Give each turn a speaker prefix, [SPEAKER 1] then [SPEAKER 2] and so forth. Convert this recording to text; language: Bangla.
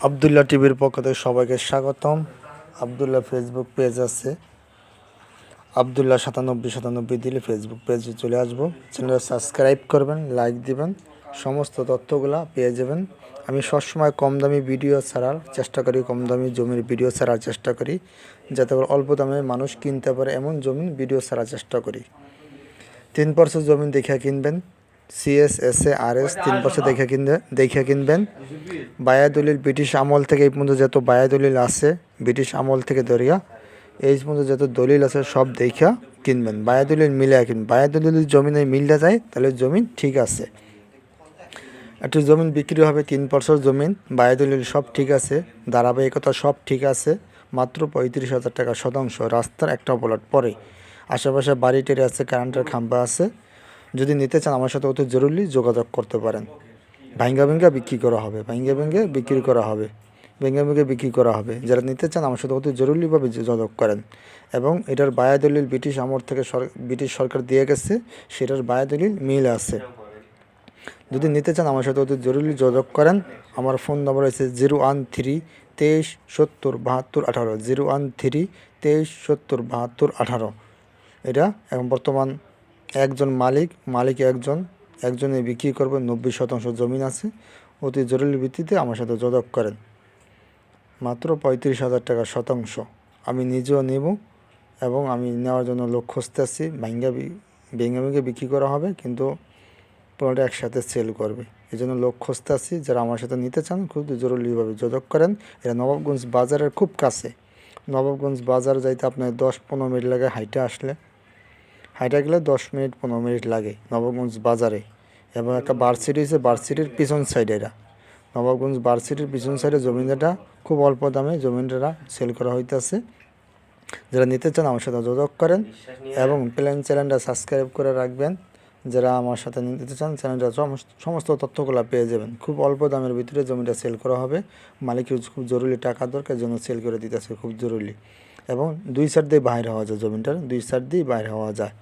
[SPEAKER 1] আবদুল্লাহ টিভির পক্ষ থেকে সবাইকে স্বাগতম। আবদুল্লাহ ফেসবুক পেজ আছে, আবদুল্লাহ 9797 দিলে ফেসবুক পেজে চলে আসবো। চ্যানেলটা সাবস্ক্রাইব করবেন, লাইক দিবেন, সমস্ত তথ্যগুলা পেয়ে যাবেন। আমি সবসময় কম দামি ভিডিও ছাড়ার চেষ্টা করি, কম দামি জমির ভিডিও ছাড়ার চেষ্টা করি, যাতে করে অল্প দামে মানুষ কিনতে পারে এমন জমির ভিডিও ছাড়ার চেষ্টা করি। 3% জমিন দেখে কিনবেন, CSSARS 3% দেখে কিনবেন। বায়া দলিল ব্রিটিশ আমল থেকে এই পর্যন্ত যত বায়া দলিল আছে, ব্রিটিশ আমল থেকে ধরিয়া এই পর্যন্ত যত দলিল আছে সব দেখা কিনবেন। বায়া দলিল মিলে কিনবেন। বায়া দলিল জমিনে মিলতে যায় তাহলে জমিন ঠিক আছে। একটু জমিন বিক্রি হবে 3% জমিন, বায়া দলিল সব ঠিক আছে, ধারাবাহিকতা সব ঠিক আছে, মাত্র 35,000 টাকা শতাংশ। রাস্তার একটা প্লট পরে, আশেপাশে বাড়ি টেরে আছে, কারেন্টের খাম্বা আছে। যদি নিতে চান আমার সাথে অতি জরুরি যোগাযোগ করতে পারেন। ভাঙ্গা বিক্রি করা হবে, বিক্রি করা হবে, বিক্রি করা হবে। যারা নিতে চান আমার সাথে অতি জরুরিভাবে যোগাযোগ করেন। এবং এটার বায়া দলিল ব্রিটিশ আমল থেকে ব্রিটিশ সরকার দিয়ে গেছে, সেটার বায়া দলিল মিল আছে। যদি নিতে চান আমার সাথে অতি জরুরি যোগাযোগ করেন। আমার ফোন নম্বর হচ্ছে 013 23 70 72 18, 013 23 70 72 18। এটা এখন বর্তমান একজন মালিক একজনে বিক্রি করবে। 90% জমিন আছে। অতি জরুরি ভিত্তিতে আমার সাথে যোগাযোগ করেন। মাত্র 35,000 টাকা শতাংশ। আমি নিজেও নেব এবং আমি নেওয়ার জন্য লোক খুঁজতে আসছি। ভেঙে বিক্রি করা হবে, কিন্তু পুরোটা একসাথে সেল করবে। এই জন্য লোক খুঁজতে আসছি। যারা আমার সাথে নিতে চান খুব জরুরিভাবে যোগাযোগ করেন। এটা নবাবগঞ্জ বাজারের খুব কাছে। নবাবগঞ্জ বাজার যাইতে আপনার 10-15 মিনিট লাগে হাইটা গেলে 10 মিনিট 15 মিনিট লাগে নবাবগঞ্জ বাজারে। এবং একটা ভার্সিটি হয়েছে, ভার্সিটির পিছন সাইডে এরা। নবাবগঞ্জ ভার্সিটির পিছন সাইডে জমিনটা খুব অল্প দামে জমিনটা সেল করা হইতেছে। যারা নিতে চান আমার সাথে যোগাযোগ করেন এবং চ্যানেলটা সাবস্ক্রাইব করে রাখবেন। যারা আমার সাথে নিতে চান চ্যানেলটা সমস্ত তথ্যগুলো পেয়ে যাবেন। খুব অল্প দামের ভিতরে জমিটা সেল করা হবে। মালিকের খুব জরুরি টাকা দরকার, জন্য সেল করে দিতেছে খুব জরুরি। এবং 2 সাইড দিয়ে বাইরে হওয়া যায়, জমিটার 2 সাইড দিয়ে বাইরে হওয়া যায়।